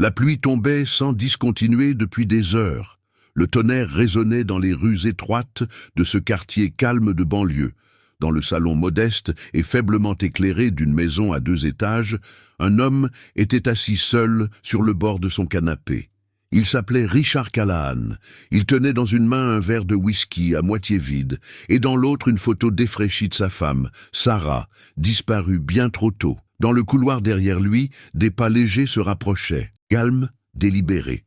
La pluie tombait sans discontinuer depuis des heures. Le tonnerre résonnait dans les rues étroites de ce quartier calme de banlieue. Dans le salon modeste et faiblement éclairé d'une maison à 2 étages, un homme était assis seul sur le bord de son canapé. Il s'appelait Richard Callahan. Il tenait dans une main un verre de whisky à moitié vide, et dans l'autre une photo défraîchie de sa femme, Sarah, disparue bien trop tôt. Dans le couloir derrière lui, des pas légers se rapprochaient, calmes, délibérés.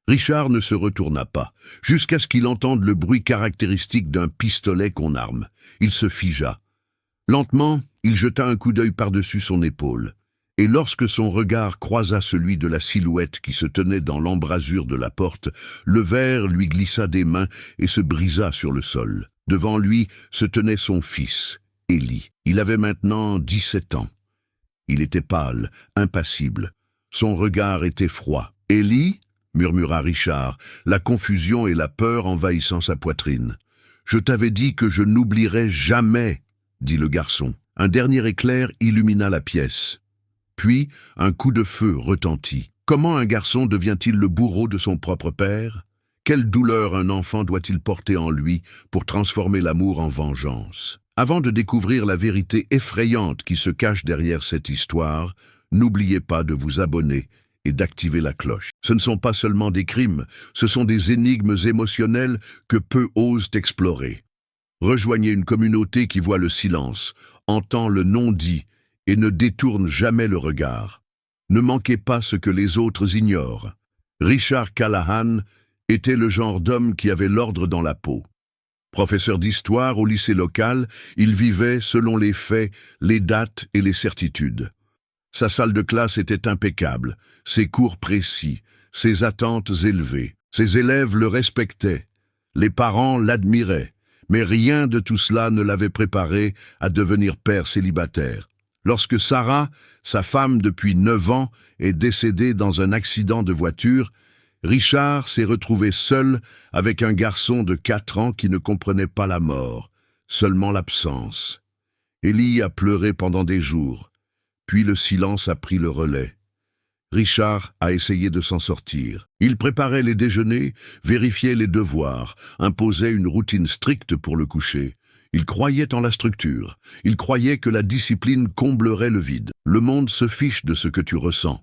Richard ne se retourna pas, jusqu'à ce qu'il entende le bruit caractéristique d'un pistolet qu'on arme. Il se figea. Lentement, il jeta un coup d'œil par-dessus son épaule. Et lorsque son regard croisa celui de la silhouette qui se tenait dans l'embrasure de la porte, le verre lui glissa des mains et se brisa sur le sol. Devant lui se tenait son fils, Élie. Il avait maintenant 17 ans. Il était pâle, impassible. Son regard était froid. « Élie ?» murmura Richard, la confusion et la peur envahissant sa poitrine. « Je t'avais dit que je n'oublierais jamais, » dit le garçon. Un dernier éclair illumina la pièce. Puis, un coup de feu retentit. Comment un garçon devient-il le bourreau de son propre père? Quelle douleur un enfant doit-il porter en lui pour transformer l'amour en vengeance? Avant de découvrir la vérité effrayante qui se cache derrière cette histoire, n'oubliez pas de vous abonner et d'activer la cloche. Ce ne sont pas seulement des crimes, ce sont des énigmes émotionnelles que peu osent explorer. Rejoignez une communauté qui voit le silence, entend le non-dit et ne détourne jamais le regard. Ne manquez pas ce que les autres ignorent. Richard Callahan était le genre d'homme qui avait l'ordre dans la peau. Professeur d'histoire au lycée local, il vivait selon les faits, les dates et les certitudes. Sa salle de classe était impeccable, ses cours précis, ses attentes élevées. Ses élèves le respectaient, les parents l'admiraient, mais rien de tout cela ne l'avait préparé à devenir père célibataire. Lorsque Sarah, sa femme depuis 9 ans, est décédée dans un accident de voiture, Richard s'est retrouvé seul avec un garçon de 4 ans qui ne comprenait pas la mort, seulement l'absence. Élie a pleuré pendant des jours. Puis le silence a pris le relais. Richard a essayé de s'en sortir. Il préparait les déjeuners, vérifiait les devoirs, imposait une routine stricte pour le coucher. Il croyait en la structure. Il croyait que la discipline comblerait le vide. « Le monde se fiche de ce que tu ressens »,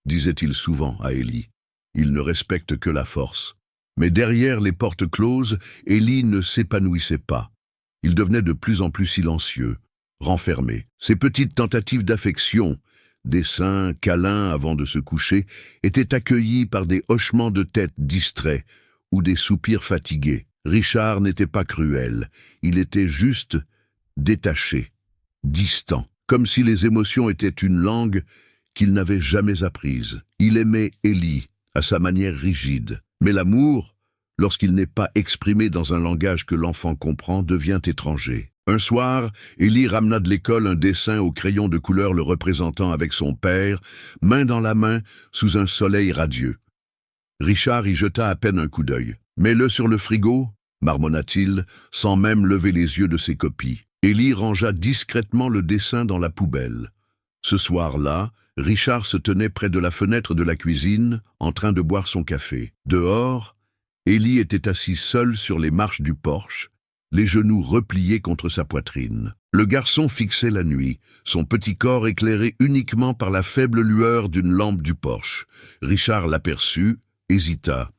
disait-il souvent à Élie. Il ne respecte que la force. Mais derrière les portes closes, Élie ne s'épanouissait pas. Il devenait de plus en plus silencieux, renfermé. Ses petites tentatives d'affection, des seins, câlins avant de se coucher, étaient accueillis par des hochements de tête distraits ou des soupirs fatigués. Richard n'était pas cruel, il était juste détaché, distant, comme si les émotions étaient une langue qu'il n'avait jamais apprise. Il aimait Élie, à sa manière rigide, mais l'amour, lorsqu'il n'est pas exprimé dans un langage que l'enfant comprend, devient étranger. Un soir, Élie ramena de l'école un dessin au crayon de couleur le représentant avec son père, main dans la main, sous un soleil radieux. Richard y jeta à peine un coup d'œil. « Mets-le sur le frigo » marmonna-t-il, sans même lever les yeux de ses copies. Élie rangea discrètement le dessin dans la poubelle. Ce soir-là, Richard se tenait près de la fenêtre de la cuisine, en train de boire son café. Dehors, Élie était assis seul sur les marches du porche, les genoux repliés contre sa poitrine. Le garçon fixait la nuit, son petit corps éclairé uniquement par la faible lueur d'une lampe du porche. Richard l'aperçut, hésita,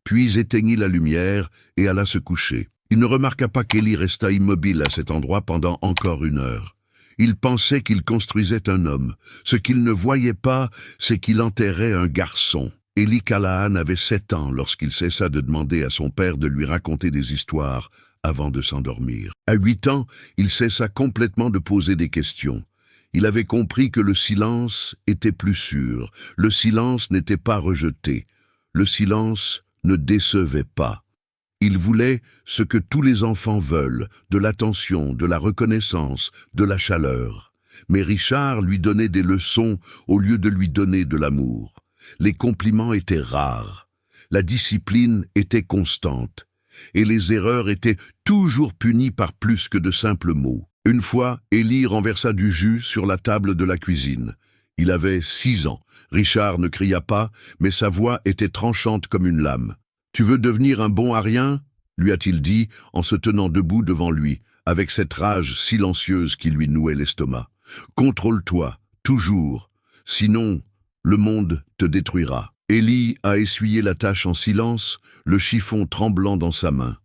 puis éteignit la lumière et alla se coucher. Il ne remarqua pas qu'Élie resta immobile à cet endroit pendant encore 1 heure. Il pensait qu'il construisait un homme. Ce qu'il ne voyait pas, c'est qu'il enterrait un garçon. Élie Callahan avait 7 ans lorsqu'il cessa de demander à son père de lui raconter des histoires avant de s'endormir. À 8 ans, il cessa complètement de poser des questions. Il avait compris que le silence était plus sûr. Le silence n'était pas rejeté. Le silence ne décevait pas. Il voulait ce que tous les enfants veulent, de l'attention, de la reconnaissance, de la chaleur. Mais Richard lui donnait des leçons au lieu de lui donner de l'amour. Les compliments étaient rares. La discipline était constante. Et les erreurs étaient toujours punies par plus que de simples mots. Une fois, Élie renversa du jus sur la table de la cuisine. Il avait 6 ans. Richard ne cria pas, mais sa voix était tranchante comme une lame. « Tu veux devenir un bon à rien ?» lui a-t-il dit en se tenant debout devant lui, avec cette rage silencieuse qui lui nouait l'estomac. « Contrôle-toi, toujours, sinon le monde te détruira. » Élie a essuyé la tâche en silence, le chiffon tremblant dans sa main.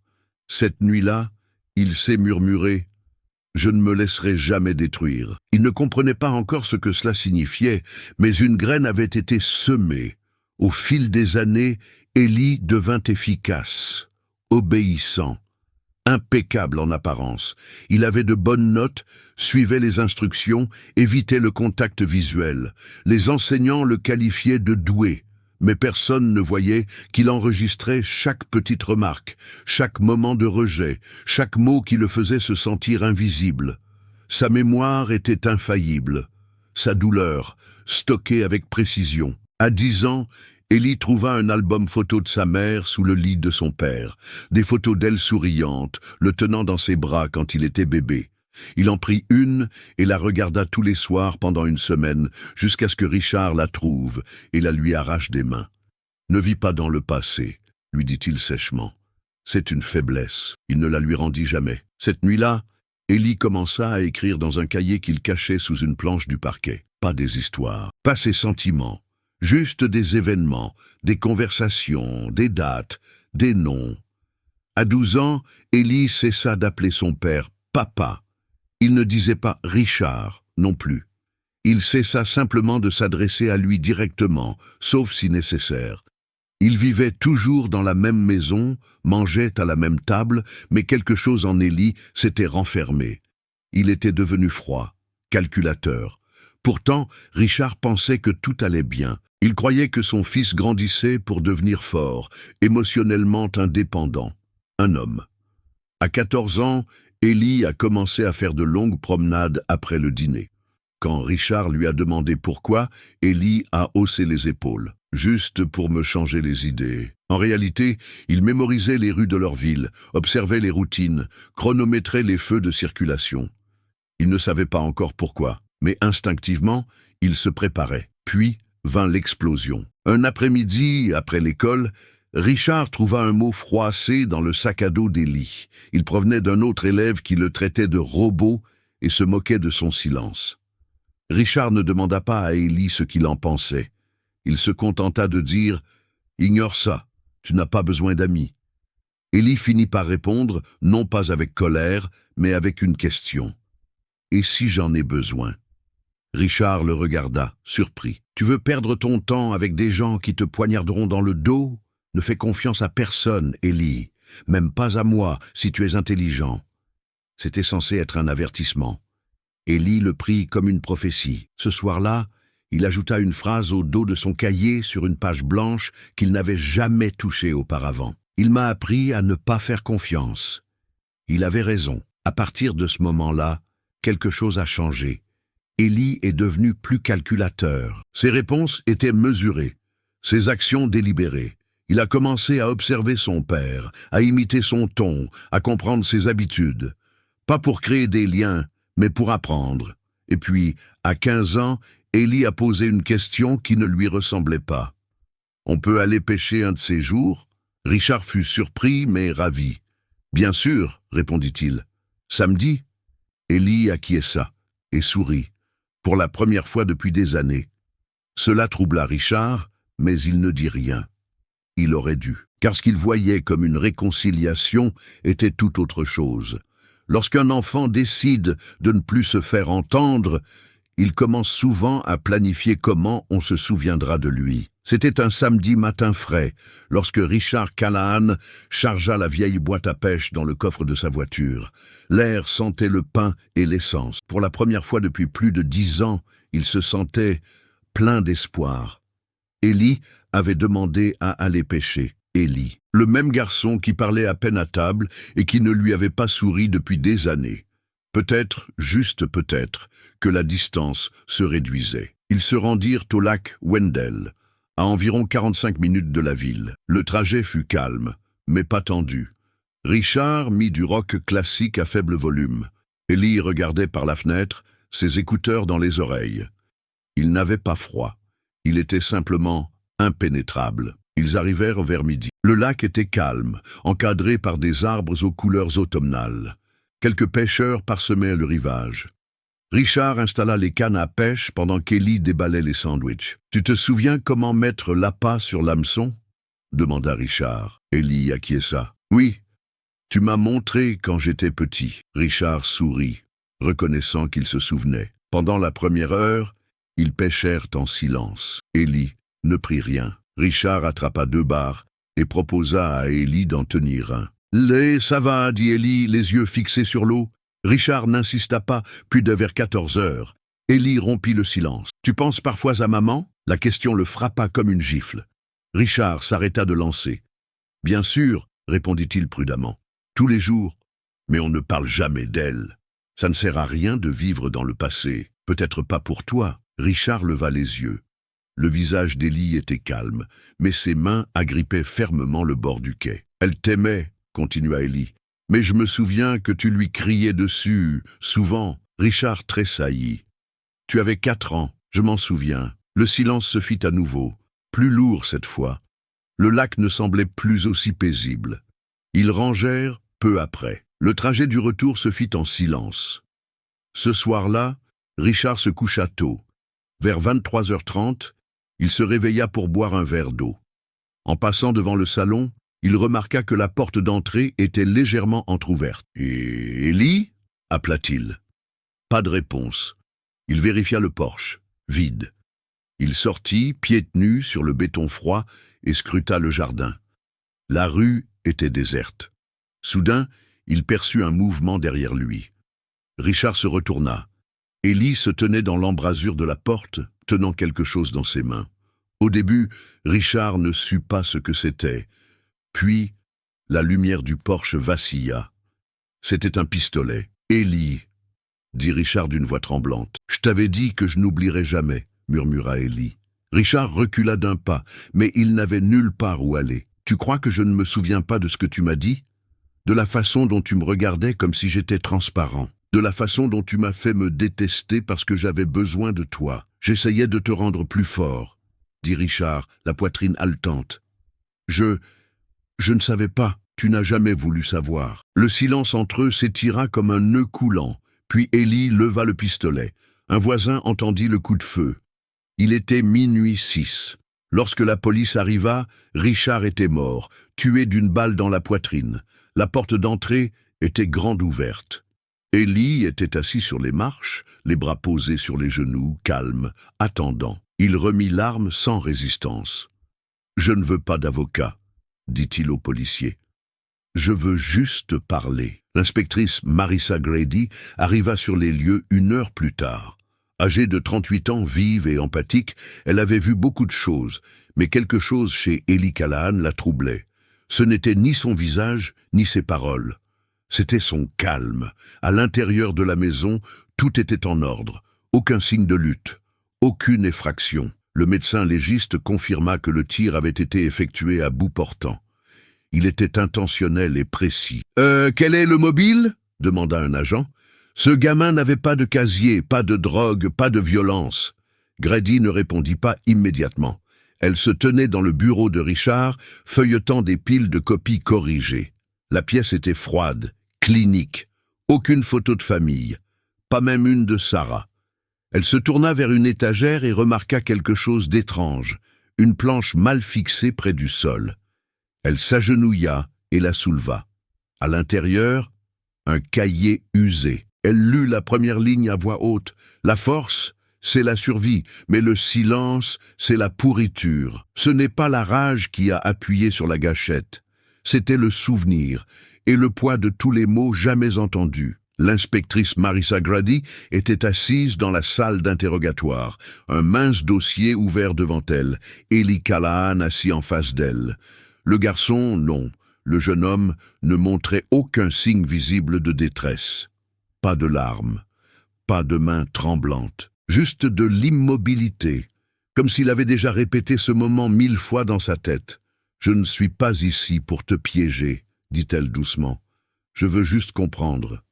Cette nuit-là, il s'est murmuré « Je ne me laisserai jamais détruire ». Il ne comprenait pas encore ce que cela signifiait, mais une graine avait été semée. Au fil des années, Élie devint efficace, obéissant, impeccable en apparence. Il avait de bonnes notes, suivait les instructions, évitait le contact visuel. Les enseignants le qualifiaient de doué, mais personne ne voyait qu'il enregistrait chaque petite remarque, chaque moment de rejet, chaque mot qui le faisait se sentir invisible. Sa mémoire était infaillible, sa douleur stockée avec précision. À 10 ans, Élie trouva un album photo de sa mère sous le lit de son père, des photos d'elle souriante, le tenant dans ses bras quand il était bébé. Il en prit une et la regarda tous les soirs pendant une semaine, jusqu'à ce que Richard la trouve et la lui arrache des mains. « Ne vis pas dans le passé, » lui dit-il sèchement. « C'est une faiblesse. » Il ne la lui rendit jamais. Cette nuit-là, Élie commença à écrire dans un cahier qu'il cachait sous une planche du parquet. Pas des histoires, pas ses sentiments, juste des événements, des conversations, des dates, des noms. À 12 ans, Élie cessa d'appeler son père « papa ». Il ne disait pas « Richard » non plus. Il cessa simplement de s'adresser à lui directement, sauf si nécessaire. Il vivait toujours dans la même maison, mangeait à la même table, mais quelque chose en Élie s'était renfermé. Il était devenu froid, calculateur. Pourtant, Richard pensait que tout allait bien. Il croyait que son fils grandissait pour devenir fort, émotionnellement indépendant. Un homme. À 14 ans, Élie a commencé à faire de longues promenades après le dîner. Quand Richard lui a demandé pourquoi, Élie a haussé les épaules. « Juste pour me changer les idées. » En réalité, il mémorisait les rues de leur ville, observait les routines, chronométrait les feux de circulation. Il ne savait pas encore pourquoi, mais instinctivement, il se préparait. Puis vint l'explosion. Un après-midi, après l'école, Richard trouva un mot froissé dans le sac à dos d'Élie. Il provenait d'un autre élève qui le traitait de robot et se moquait de son silence. Richard ne demanda pas à Élie ce qu'il en pensait. Il se contenta de dire « Ignore ça, tu n'as pas besoin d'amis ». Élie finit par répondre, non pas avec colère, mais avec une question. « Et si j'en ai besoin ?» Richard le regarda, surpris. « Tu veux perdre ton temps avec des gens qui te poignarderont dans le dos ? Ne fais confiance à personne, Élie, même pas à moi, si tu es intelligent. » C'était censé être un avertissement. Élie le prit comme une prophétie. Ce soir-là, il ajouta une phrase au dos de son cahier sur une page blanche qu'il n'avait jamais touchée auparavant. « Il m'a appris à ne pas faire confiance. » Il avait raison. À partir de ce moment-là, quelque chose a changé. Élie est devenu plus calculateur. Ses réponses étaient mesurées, ses actions délibérées. Il a commencé à observer son père, à imiter son ton, à comprendre ses habitudes. Pas pour créer des liens, mais pour apprendre. Et puis, à 15 ans, Élie a posé une question qui ne lui ressemblait pas. « On peut aller pêcher un de ces jours ?» Richard fut surpris, mais ravi. « Bien sûr, » répondit-il. « Samedi ?» Élie acquiesça et sourit, pour la première fois depuis des années. Cela troubla Richard, mais il ne dit rien. Il aurait dû, car ce qu'il voyait comme une réconciliation était tout autre chose. Lorsqu'un enfant décide de ne plus se faire entendre, il commence souvent à planifier comment on se souviendra de lui. C'était un samedi matin frais, lorsque Richard Callahan chargea la vieille boîte à pêche dans le coffre de sa voiture. L'air sentait le pain et l'essence. Pour la première fois depuis plus de 10 ans, il se sentait plein d'espoir. Élie avait demandé à aller pêcher. Élie, le même garçon qui parlait à peine à table et qui ne lui avait pas souri depuis des années. Peut-être, juste peut-être, que la distance se réduisait. Ils se rendirent au lac Wendell, à environ 45 minutes de la ville. Le trajet fut calme, mais pas tendu. Richard mit du rock classique à faible volume. Élie regardait par la fenêtre, ses écouteurs dans les oreilles. Il n'avait pas froid. Il était simplement impénétrable. Ils arrivèrent vers midi. Le lac était calme, encadré par des arbres aux couleurs automnales. Quelques pêcheurs parsemaient le rivage. Richard installa les cannes à pêche pendant qu'Ellie déballait les sandwichs. « Tu te souviens comment mettre l'appât sur l'hameçon » demanda Richard. Ellie acquiesça. « Oui, tu m'as montré quand j'étais petit. » Richard sourit, reconnaissant qu'il se souvenait. Pendant la première heure, ils pêchèrent en silence. Ellie ne prit rien. Richard attrapa 2 barres et proposa à Ellie d'en tenir un. « Ça va, dit Ellie, les yeux fixés sur l'eau. » Richard n'insista pas, puis vers 14 heures. Ellie rompit le silence. « Tu penses parfois à maman ?» La question le frappa comme une gifle. Richard s'arrêta de lancer. « Bien sûr, répondit-il prudemment. Tous les jours. Mais on ne parle jamais d'elle. Ça ne sert à rien de vivre dans le passé. Peut-être pas pour toi. » Richard leva les yeux. Le visage d'Ellie était calme, mais ses mains agrippaient fermement le bord du quai. « Elle t'aimait, » continua Ellie. « Mais je me souviens que tu lui criais dessus, souvent. » Richard tressaillit. « Tu avais 4 ans, je m'en souviens. » Le silence se fit à nouveau, plus lourd cette fois. Le lac ne semblait plus aussi paisible. Ils rangèrent peu après. Le trajet du retour se fit en silence. Ce soir-là, Richard se coucha tôt. Vers 23h30, il se réveilla pour boire un verre d'eau. En passant devant le salon, il remarqua que la porte d'entrée était légèrement entr'ouverte. « Et Ellie » appela-t-il. Pas de réponse. Il vérifia le porche, vide. Il sortit, pieds nus sur le béton froid, et scruta le jardin. La rue était déserte. Soudain, il perçut un mouvement derrière lui. Richard se retourna. Ellie se tenait dans l'embrasure de la porte, tenant quelque chose dans ses mains. Au début, Richard ne sut pas ce que c'était. Puis, la lumière du porche vacilla. C'était un pistolet. « Ellie » dit Richard d'une voix tremblante. « Je t'avais dit que je n'oublierais jamais » murmura Ellie. Richard recula d'un pas, mais il n'avait nulle part où aller. « Tu crois que je ne me souviens pas de ce que tu m'as dit ? De la façon dont tu me regardais comme si j'étais transparent. De la façon dont tu m'as fait me détester parce que j'avais besoin de toi. J'essayais de te rendre plus fort, » dit Richard, la poitrine haletante. « Je ne savais pas. Tu n'as jamais voulu savoir. » Le silence entre eux s'étira comme un nœud coulant, puis Ellie leva le pistolet. Un voisin entendit le coup de feu. Il était 00:06. Lorsque la police arriva, Richard était mort, tué d'une balle dans la poitrine. La porte d'entrée était grande ouverte. Ellie était assis sur les marches, les bras posés sur les genoux, calme, attendant. Il remit l'arme sans résistance. « Je ne veux pas d'avocat, » dit-il au policier. « Je veux juste parler. » L'inspectrice Marissa Grady arriva sur les lieux 1 heure plus tard. Âgée de 38 ans, vive et empathique, elle avait vu beaucoup de choses, mais quelque chose chez Ellie Callahan la troublait. Ce n'était ni son visage, ni ses paroles. C'était son calme. À l'intérieur de la maison, tout était en ordre. Aucun signe de lutte. Aucune effraction. Le médecin légiste confirma que le tir avait été effectué à bout portant. Il était intentionnel et précis. « Quel est le mobile ?» demanda un agent. Ce gamin n'avait pas de casier, pas de drogue, pas de violence. Grady ne répondit pas immédiatement. Elle se tenait dans le bureau de Richard, feuilletant des piles de copies corrigées. La pièce était froide, clinique. Aucune photo de famille, pas même une de Sarah. Elle se tourna vers une étagère et remarqua quelque chose d'étrange, une planche mal fixée près du sol. Elle s'agenouilla et la souleva. À l'intérieur, un cahier usé. Elle lut la première ligne à voix haute. La force, c'est la survie, mais le silence, c'est la pourriture. Ce n'est pas la rage qui a appuyé sur la gâchette. C'était le souvenir et le poids de tous les mots jamais entendus. L'inspectrice Marissa Grady était assise dans la salle d'interrogatoire, un mince dossier ouvert devant elle, Ellie Callahan assis en face d'elle. Le garçon, non. Le jeune homme ne montrait aucun signe visible de détresse. Pas de larmes, pas de mains tremblantes, juste de l'immobilité, comme s'il avait déjà répété ce moment 1000 fois dans sa tête. « Je ne suis pas ici pour te piéger, » dit-elle doucement. « Je veux juste comprendre. »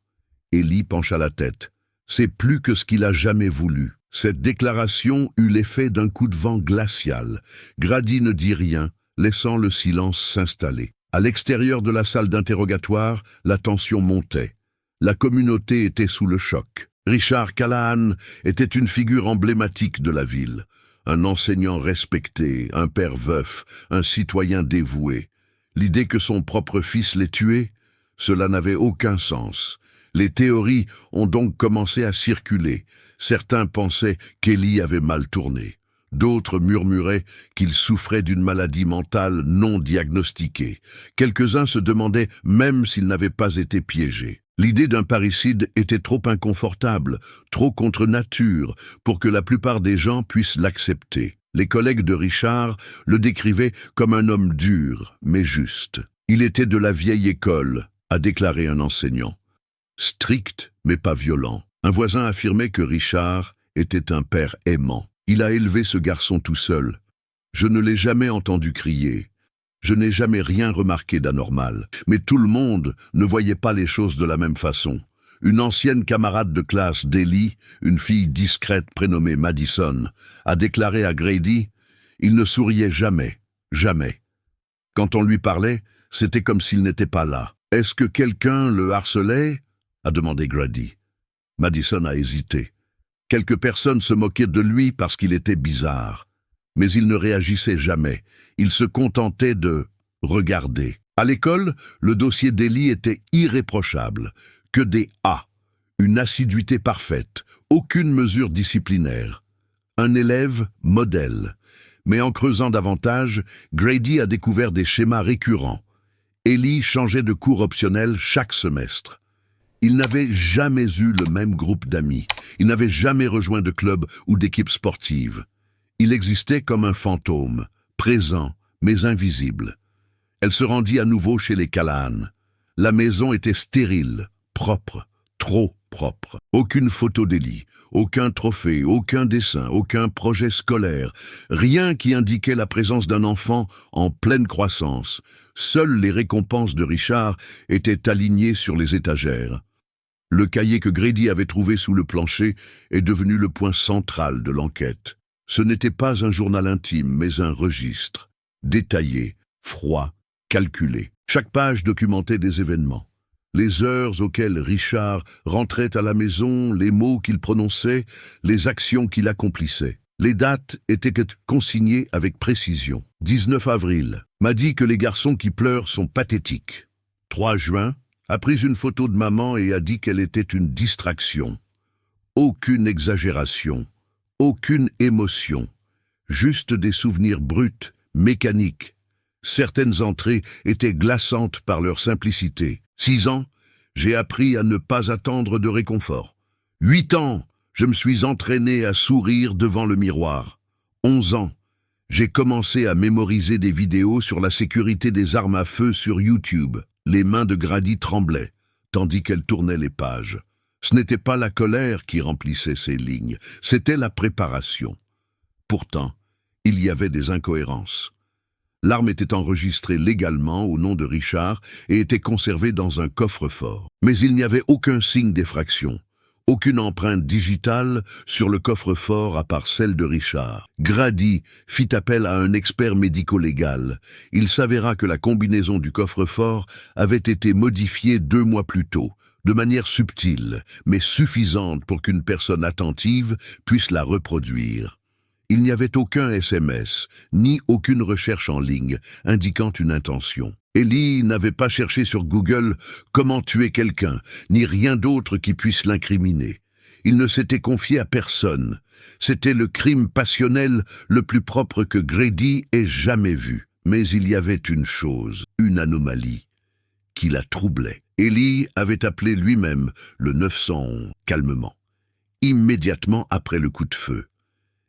Ellie pencha la tête. « C'est plus que ce qu'il a jamais voulu. Cette déclaration eut l'effet d'un coup de vent glacial. Grady ne dit rien, laissant le silence s'installer. À l'extérieur de la salle d'interrogatoire, la tension montait. La communauté était sous le choc. Richard Callahan était une figure emblématique de la ville. Un enseignant respecté, un père veuf, un citoyen dévoué. L'idée que son propre fils l'ait tué, cela n'avait aucun sens. Les théories ont donc commencé à circuler. Certains pensaient qu'Ellie avait mal tourné. D'autres murmuraient qu'il souffrait d'une maladie mentale non diagnostiquée. Quelques-uns se demandaient même s'il n'avait pas été piégé. L'idée d'un parricide était trop inconfortable, trop contre nature, pour que la plupart des gens puissent l'accepter. Les collègues de Richard le décrivaient comme un homme dur, mais juste. Il était de la vieille école, a déclaré un enseignant. Strict, mais pas violent. Un voisin affirmait que Richard était un père aimant. Il a élevé ce garçon tout seul. Je ne l'ai jamais entendu crier. Je n'ai jamais rien remarqué d'anormal. Mais tout le monde ne voyait pas les choses de la même façon. Une ancienne camarade de classe d'Ellie, une fille discrète prénommée Madison, a déclaré à Grady « Il ne souriait jamais, jamais. Quand on lui parlait, c'était comme s'il n'était pas là. Est-ce que quelqu'un le harcelait ?» a demandé Grady. Madison a hésité. Quelques personnes se moquaient de lui parce qu'il était bizarre. Mais il ne réagissait jamais. Il se contentait de regarder. À l'école, le dossier d'Ellie était irréprochable. Que des A. Une assiduité parfaite. Aucune mesure disciplinaire. Un élève modèle. Mais en creusant davantage, Grady a découvert des schémas récurrents. Ellie changeait de cours optionnel chaque semestre. Il n'avait jamais eu le même groupe d'amis. Il n'avait jamais rejoint de club ou d'équipe sportive. Il existait comme un fantôme, présent, mais invisible. Elle se rendit à nouveau chez les Callahan. La maison était stérile, propre, trop propre. Aucune photo d'Ellie, aucun trophée, aucun dessin, aucun projet scolaire, rien qui indiquait la présence d'un enfant en pleine croissance. Seules les récompenses de Richard étaient alignées sur les étagères. Le cahier que Grady avait trouvé sous le plancher est devenu le point central de l'enquête. Ce n'était pas un journal intime, mais un registre. Détaillé, froid, calculé. Chaque page documentait des événements. Les heures auxquelles Richard rentrait à la maison, les mots qu'il prononçait, les actions qu'il accomplissait. Les dates étaient consignées avec précision. 19 avril, m'a dit que les garçons qui pleurent sont pathétiques. 3 juin, a pris une photo de maman et a dit qu'elle était une distraction. Aucune exagération, aucune émotion, juste des souvenirs bruts, mécaniques. Certaines entrées étaient glaçantes par leur simplicité. 6 ans, j'ai appris à ne pas attendre de réconfort. 8 ans, je me suis entraîné à sourire devant le miroir. 11 ans, j'ai commencé à mémoriser des vidéos sur la sécurité des armes à feu sur YouTube. Les mains de Grady tremblaient, tandis qu'elle tournait les pages. Ce n'était pas la colère qui remplissait ces lignes, c'était la préparation. Pourtant, il y avait des incohérences. L'arme était enregistrée légalement au nom de Richard et était conservée dans un coffre-fort. Mais il n'y avait aucun signe d'effraction. Aucune empreinte digitale sur le coffre-fort à part celle de Richard. Grady fit appel à un expert médico-légal. Il s'avéra que la combinaison du coffre-fort avait été modifiée 2 mois plus tôt, de manière subtile, mais suffisante pour qu'une personne attentive puisse la reproduire. Il n'y avait aucun SMS, ni aucune recherche en ligne, indiquant une intention. Ellie n'avait pas cherché sur Google comment tuer quelqu'un, ni rien d'autre qui puisse l'incriminer. Il ne s'était confié à personne. C'était le crime passionnel le plus propre que Grady ait jamais vu. Mais il y avait une chose, une anomalie, qui la troublait. Ellie avait appelé lui-même le 911, calmement, immédiatement après le coup de feu.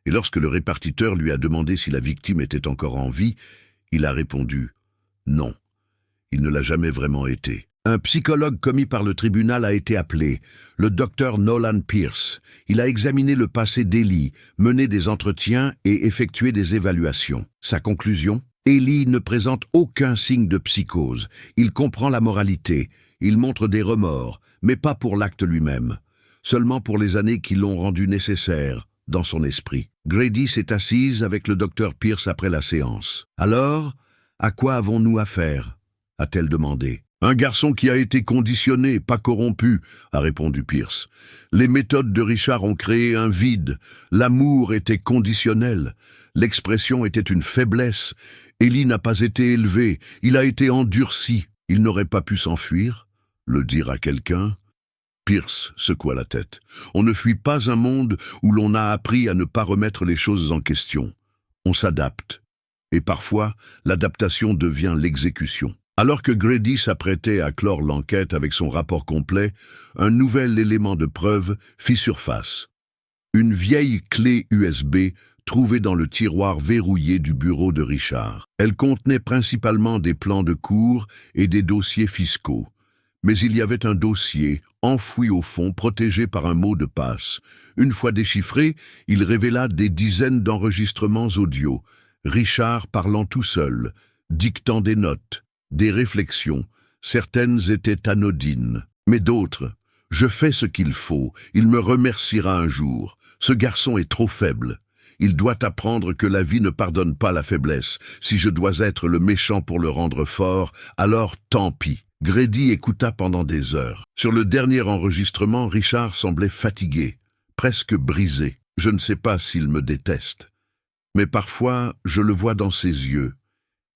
Et lorsque le répartiteur lui a demandé si la victime était encore en vie, il a répondu « Non, il ne l'a jamais vraiment été ». Un psychologue commis par le tribunal a été appelé, le docteur Nolan Pierce. Il a examiné le passé d'Ellie, mené des entretiens et effectué des évaluations. Sa conclusion ? Ellie ne présente aucun signe de psychose. Il comprend la moralité. Il montre des remords, mais pas pour l'acte lui-même. Seulement pour les années qui l'ont rendu nécessaire, dans son esprit. Grady s'est assise avec le docteur Pierce après la séance. « Alors, à quoi avons-nous affaire ?» a-t-elle demandé. « Un garçon qui a été conditionné, pas corrompu, » a répondu Pierce. « Les méthodes de Richard ont créé un vide. L'amour était conditionnel. L'expression était une faiblesse. Ellie n'a pas été élevé. Il a été endurci. Il n'aurait pas pu s'enfuir, le dire à quelqu'un. » Pierce secoua la tête. « On ne fuit pas un monde où l'on a appris à ne pas remettre les choses en question. On s'adapte. Et parfois, l'adaptation devient l'exécution. » Alors que Grady s'apprêtait à clore l'enquête avec son rapport complet, un nouvel élément de preuve fit surface. Une vieille clé USB trouvée dans le tiroir verrouillé du bureau de Richard. Elle contenait principalement des plans de cours et des dossiers fiscaux. Mais il y avait un dossier, enfoui au fond, protégé par un mot de passe. Une fois déchiffré, il révéla des dizaines d'enregistrements audio. Richard parlant tout seul, dictant des notes, des réflexions. Certaines étaient anodines, mais d'autres. « Je fais ce qu'il faut, il me remerciera un jour. Ce garçon est trop faible. Il doit apprendre que la vie ne pardonne pas la faiblesse. Si je dois être le méchant pour le rendre fort, alors tant pis. » Grady écouta pendant des heures. Sur le dernier enregistrement, Richard semblait fatigué, presque brisé. « Je ne sais pas s'il me déteste, mais parfois je le vois dans ses yeux,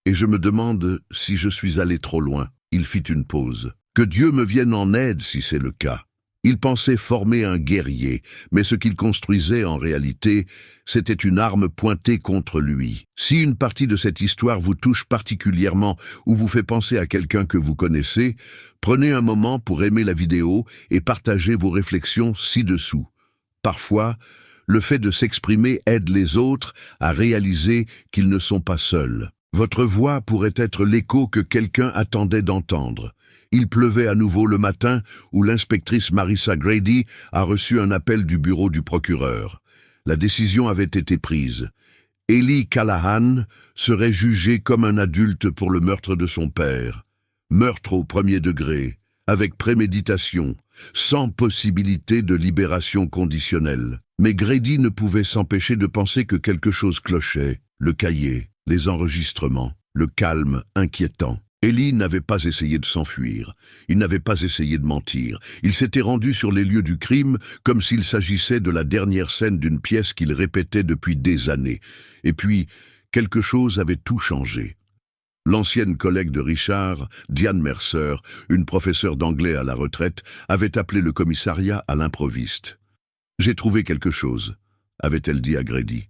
et je me demande si je suis allé trop loin. » Il fit une pause. « Que Dieu me vienne en aide si c'est le cas. » Il pensait former un guerrier, mais ce qu'il construisait en réalité, c'était une arme pointée contre lui. Si une partie de cette histoire vous touche particulièrement ou vous fait penser à quelqu'un que vous connaissez, prenez un moment pour aimer la vidéo et partager vos réflexions ci-dessous. Parfois, le fait de s'exprimer aide les autres à réaliser qu'ils ne sont pas seuls. Votre voix pourrait être l'écho que quelqu'un attendait d'entendre. Il pleuvait à nouveau le matin où l'inspectrice Marissa Grady a reçu un appel du bureau du procureur. La décision avait été prise. Ellie Callahan serait jugée comme un adulte pour le meurtre de son père. Meurtre au premier degré, avec préméditation, sans possibilité de libération conditionnelle. Mais Grady ne pouvait s'empêcher de penser que quelque chose clochait. Le cahier, les enregistrements, le calme inquiétant. Ellie n'avait pas essayé de s'enfuir, il n'avait pas essayé de mentir. Il s'était rendu sur les lieux du crime comme s'il s'agissait de la dernière scène d'une pièce qu'il répétait depuis des années. Et puis, quelque chose avait tout changé. L'ancienne collègue de Richard, Diane Mercer, une professeure d'anglais à la retraite, avait appelé le commissariat à l'improviste. « J'ai trouvé quelque chose », avait-elle dit à Grady.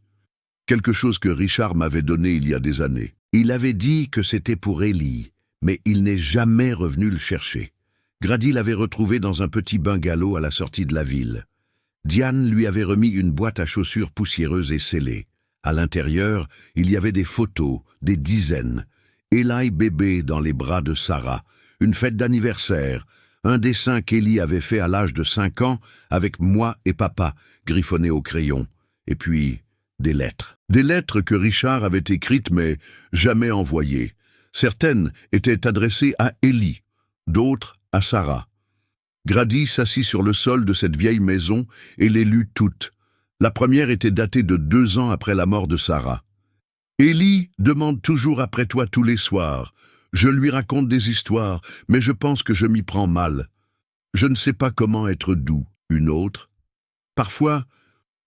Quelque chose que Richard m'avait donné il y a des années. Il avait dit que c'était pour Ellie, mais il n'est jamais revenu le chercher. Grady l'avait retrouvé dans un petit bungalow à la sortie de la ville. Diane lui avait remis une boîte à chaussures poussiéreuse et scellée. À l'intérieur, il y avait des photos, des dizaines. Eli bébé dans les bras de Sarah, une fête d'anniversaire, un dessin qu'Ellie avait fait à l'âge de 5 ans avec moi et papa, griffonné au crayon. Et puis, des lettres. Des lettres que Richard avait écrites mais jamais envoyées. Certaines étaient adressées à Ellie, d'autres à Sarah. Grady s'assit sur le sol de cette vieille maison et les lut toutes. La première était datée de 2 ans après la mort de Sarah. « Ellie demande toujours après toi tous les soirs. Je lui raconte des histoires, mais je pense que je m'y prends mal. Je ne sais pas comment être doux. » Une autre. « Parfois,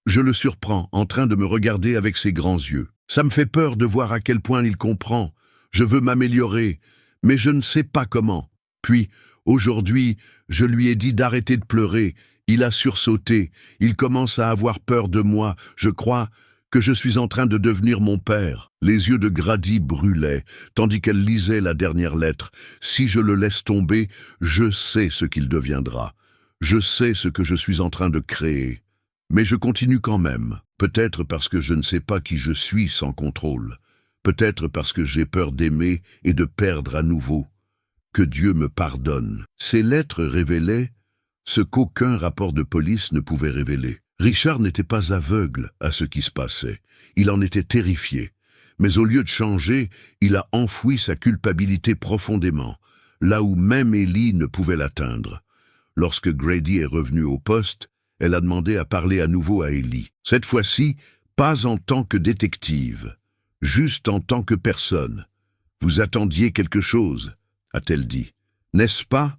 je le surprends en train de me regarder avec ses grands yeux. Ça me fait peur de voir à quel point il comprend. Je veux m'améliorer, mais je ne sais pas comment. Puis, aujourd'hui, je lui ai dit d'arrêter de pleurer. Il a sursauté. Il commence à avoir peur de moi. Je crois que je suis en train de devenir mon père. » Les yeux de Grady brûlaient, tandis qu'elle lisait la dernière lettre. « Si je le laisse tomber, je sais ce qu'il deviendra. Je sais ce que je suis en train de créer. Mais je continue quand même. Peut-être parce que je ne sais pas qui je suis sans contrôle. Peut-être parce que j'ai peur d'aimer et de perdre à nouveau. Que Dieu me pardonne. » Ces lettres révélaient ce qu'aucun rapport de police ne pouvait révéler. Richard n'était pas aveugle à ce qui se passait. Il en était terrifié. Mais au lieu de changer, il a enfoui sa culpabilité profondément, là où même Ellie ne pouvait l'atteindre. Lorsque Grady est revenu au poste, Elle a demandé à parler à nouveau à Ellie. Cette fois-ci, pas en tant que détective, juste en tant que personne. « Vous attendiez quelque chose » a-t-elle dit. « N'est-ce pas?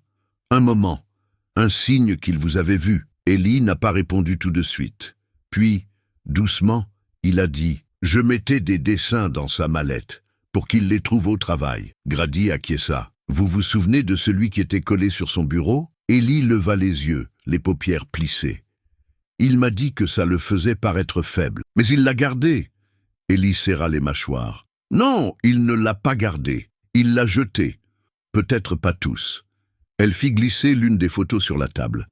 Un moment, un signe qu'il vous avait vu. » Ellie n'a pas répondu tout de suite. Puis, doucement, il a dit « Je mettais des dessins dans sa mallette pour qu'il les trouve au travail. » Grady acquiesça. « Vous vous souvenez de celui qui était collé sur son bureau ?» Ellie leva les yeux, les paupières plissées. « Il m'a dit que ça le faisait paraître faible. Mais il l'a gardé !» Ellie serra les mâchoires. « Non, il ne l'a pas gardé. Il l'a jeté. Peut-être pas tous. » Elle fit glisser l'une des photos sur la table.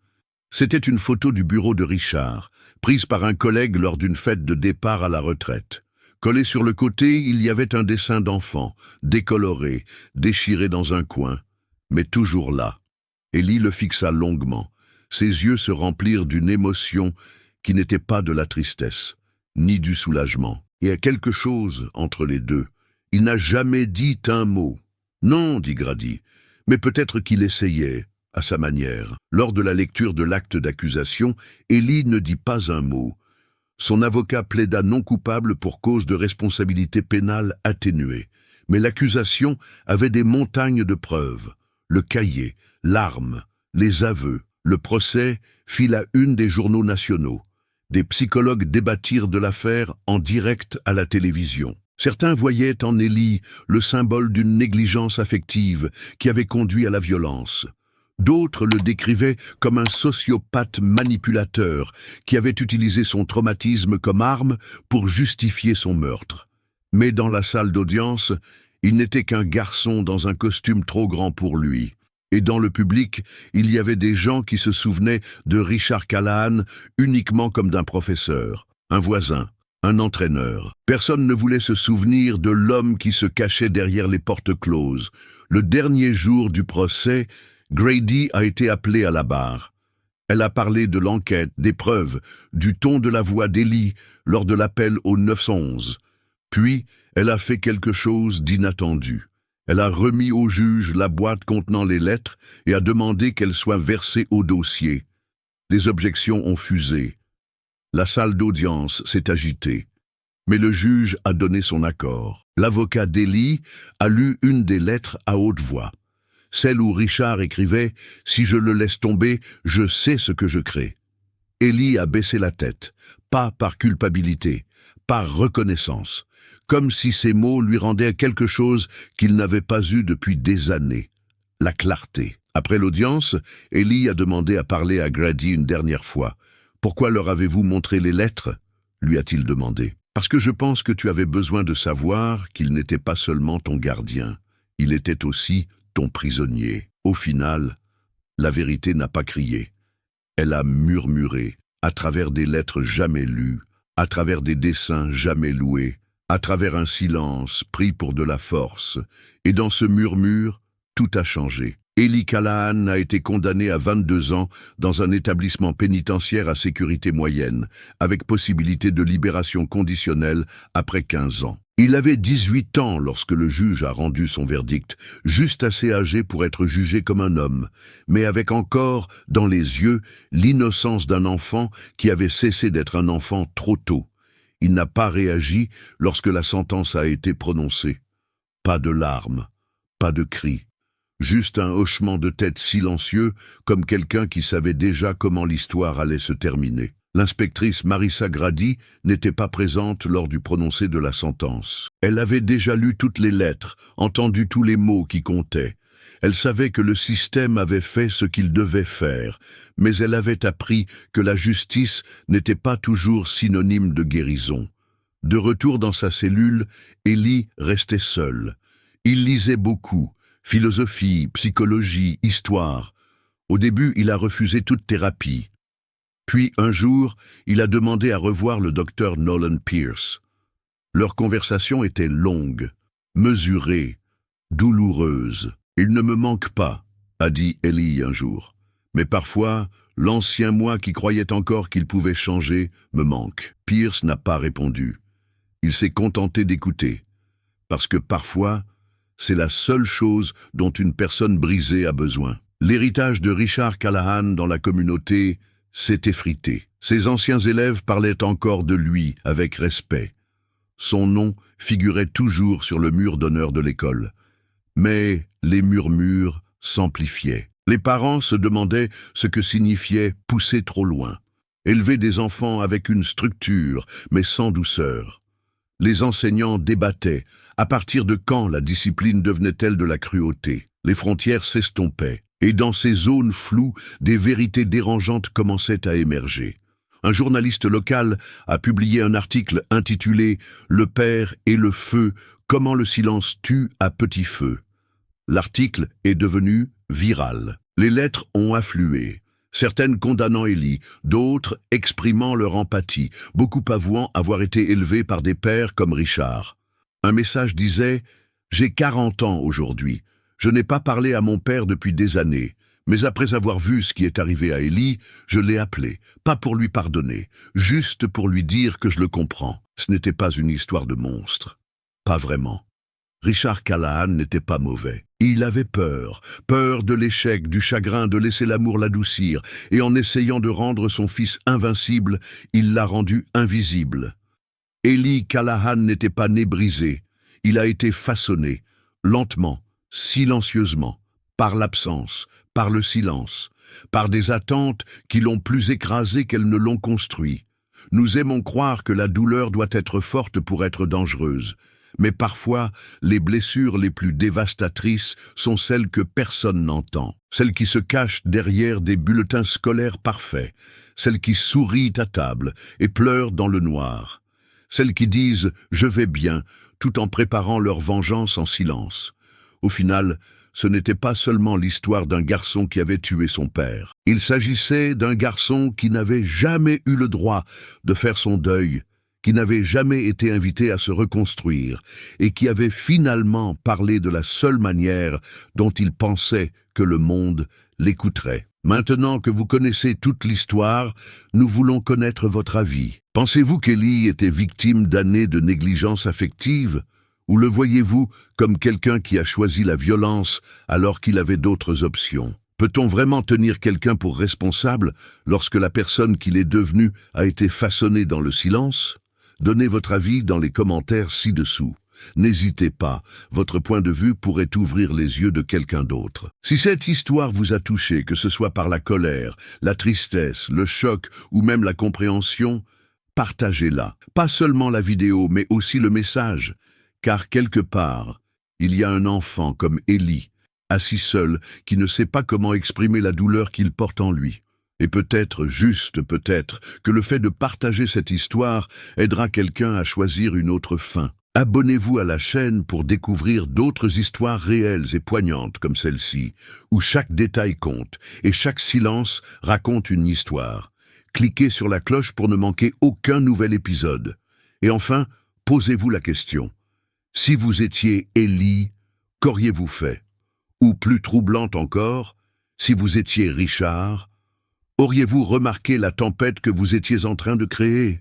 C'était une photo du bureau de Richard, prise par un collègue lors d'une fête de départ à la retraite. Collé sur le côté, il y avait un dessin d'enfant, décoloré, déchiré dans un coin, mais toujours là. Ellie le fixa longuement. Ses yeux se remplirent d'une émotion qui n'était pas de la tristesse, ni du soulagement. Il y a quelque chose entre les deux. Il n'a jamais dit un mot. « Non, dit Grady, mais peut-être qu'il essayait, à sa manière. » Lors de la lecture de l'acte d'accusation, Ellie ne dit pas un mot. Son avocat plaida non coupable pour cause de responsabilité pénale atténuée. Mais l'accusation avait des montagnes de preuves. Le cahier, l'arme, les aveux. Le procès fit la une des journaux nationaux. Des psychologues débattirent de l'affaire en direct à la télévision. Certains voyaient en Ellie le symbole d'une négligence affective qui avait conduit à la violence. D'autres le décrivaient comme un sociopathe manipulateur qui avait utilisé son traumatisme comme arme pour justifier son meurtre. Mais dans la salle d'audience, il n'était qu'un garçon dans un costume trop grand pour lui. Et dans le public, il y avait des gens qui se souvenaient de Richard Callahan uniquement comme d'un professeur, un voisin, un entraîneur. Personne ne voulait se souvenir de l'homme qui se cachait derrière les portes closes. Le dernier jour du procès, Grady a été appelée à la barre. Elle a parlé de l'enquête, des preuves, du ton de la voix d'Ellie lors de l'appel au 911. Puis, elle a fait quelque chose d'inattendu. Elle a remis au juge la boîte contenant les lettres et a demandé qu'elles soient versées au dossier. Des objections ont fusé. La salle d'audience s'est agitée. Mais le juge a donné son accord. L'avocat d'Ellie a lu une des lettres à haute voix. Celle où Richard écrivait « Si je le laisse tomber, je sais ce que je crée ». Ellie a baissé la tête, pas par culpabilité, par reconnaissance, comme si ces mots lui rendaient quelque chose qu'il n'avait pas eu depuis des années, la clarté. Après l'audience, Ellie a demandé à parler à Grady une dernière fois. « Pourquoi leur avez-vous montré les lettres ?» lui a-t-il demandé. « Parce que je pense que tu avais besoin de savoir qu'il n'était pas seulement ton gardien, il était aussi ton prisonnier. » Au final, la vérité n'a pas crié. Elle a murmuré, à travers des lettres jamais lues, à travers des dessins jamais loués, à travers un silence pris pour de la force. Et dans ce murmure, tout a changé. Ellie Callahan a été condamnée à 22 ans dans un établissement pénitentiaire à sécurité moyenne, avec possibilité de libération conditionnelle après 15 ans. Il avait 18 ans lorsque le juge a rendu son verdict, juste assez âgé pour être jugé comme un homme, mais avec encore, dans les yeux, l'innocence d'un enfant qui avait cessé d'être un enfant trop tôt. Il n'a pas réagi lorsque la sentence a été prononcée. Pas de larmes, pas de cris. Juste un hochement de tête silencieux, comme quelqu'un qui savait déjà comment l'histoire allait se terminer. L'inspectrice Marissa Grady n'était pas présente lors du prononcé de la sentence. Elle avait déjà lu toutes les lettres, entendu tous les mots qui comptaient. Elle savait que le système avait fait ce qu'il devait faire, mais elle avait appris que la justice n'était pas toujours synonyme de guérison. De retour dans sa cellule, Ellie restait seule. Il lisait beaucoup. Philosophie, psychologie, histoire. Au début, il a refusé toute thérapie. Puis, un jour, il a demandé à revoir le docteur Nolan Pierce. Leur conversation était longue, mesurée, douloureuse. « Il ne me manque pas », a dit Ellie un jour. « Mais parfois, l'ancien moi qui croyait encore qu'il pouvait changer me manque. » Pierce n'a pas répondu. Il s'est contenté d'écouter. Parce que parfois, c'est la seule chose dont une personne brisée a besoin. L'héritage de Richard Callahan dans la communauté, s'est effrité. Ses anciens élèves parlaient encore de lui avec respect. Son nom figurait toujours sur le mur d'honneur de l'école. Mais les murmures s'amplifiaient. Les parents se demandaient ce que signifiait pousser trop loin. Élever des enfants avec une structure, mais sans douceur. Les enseignants débattaient. À partir de quand la discipline devenait-elle de la cruauté? Les frontières s'estompaient. Et dans ces zones floues, des vérités dérangeantes commençaient à émerger. Un journaliste local a publié un article intitulé « Le père et le feu, comment le silence tue à petit feu ». L'article est devenu viral. Les lettres ont afflué, certaines condamnant Élie, d'autres exprimant leur empathie, beaucoup avouant avoir été élevés par des pères comme Richard. Un message disait « J'ai 40 ans aujourd'hui. Je n'ai pas parlé à mon père depuis des années. Mais après avoir vu ce qui est arrivé à Élie, je l'ai appelé, pas pour lui pardonner, juste pour lui dire que je le comprends. Ce n'était pas une histoire de monstre. Pas vraiment. Richard Callahan n'était pas mauvais. Il avait peur de l'échec, du chagrin de laisser l'amour l'adoucir, et en essayant de rendre son fils invincible, il l'a rendu invisible. Élie Callahan n'était pas né brisé. Il a été façonné, lentement, silencieusement, par l'absence, par le silence, par des attentes qui l'ont plus écrasé qu'elles ne l'ont construit. Nous aimons croire que la douleur doit être forte pour être dangereuse, mais parfois, les blessures les plus dévastatrices sont celles que personne n'entend, celles qui se cachent derrière des bulletins scolaires parfaits, celles qui sourient à table et pleurent dans le noir, celles qui disent « je vais bien » tout en préparant leur vengeance en silence. Au final, ce n'était pas seulement l'histoire d'un garçon qui avait tué son père. Il s'agissait d'un garçon qui n'avait jamais eu le droit de faire son deuil, qui n'avait jamais été invité à se reconstruire et qui avait finalement parlé de la seule manière dont il pensait que le monde l'écouterait. Maintenant que vous connaissez toute l'histoire, nous voulons connaître votre avis. Pensez-vous qu'Élie était victime d'années de négligence affective ? Ou le voyez-vous comme quelqu'un qui a choisi la violence alors qu'il avait d'autres options? Peut-on vraiment tenir quelqu'un pour responsable lorsque la personne qu'il est devenue a été façonnée dans le silence? Donnez votre avis dans les commentaires ci-dessous. N'hésitez pas, votre point de vue pourrait ouvrir les yeux de quelqu'un d'autre. Si cette histoire vous a touché, que ce soit par la colère, la tristesse, le choc ou même la compréhension, partagez-la. Pas seulement la vidéo, mais aussi le message. Car quelque part, il y a un enfant comme Élie, assis seul, qui ne sait pas comment exprimer la douleur qu'il porte en lui. Et peut-être, juste peut-être, que le fait de partager cette histoire aidera quelqu'un à choisir une autre fin. Abonnez-vous à la chaîne pour découvrir d'autres histoires réelles et poignantes comme celle-ci, où chaque détail compte et chaque silence raconte une histoire. Cliquez sur la cloche pour ne manquer aucun nouvel épisode. Et enfin, posez-vous la question. Si vous étiez Élie, qu'auriez-vous fait? Ou plus troublante encore, si vous étiez Richard, auriez-vous remarqué la tempête que vous étiez en train de créer?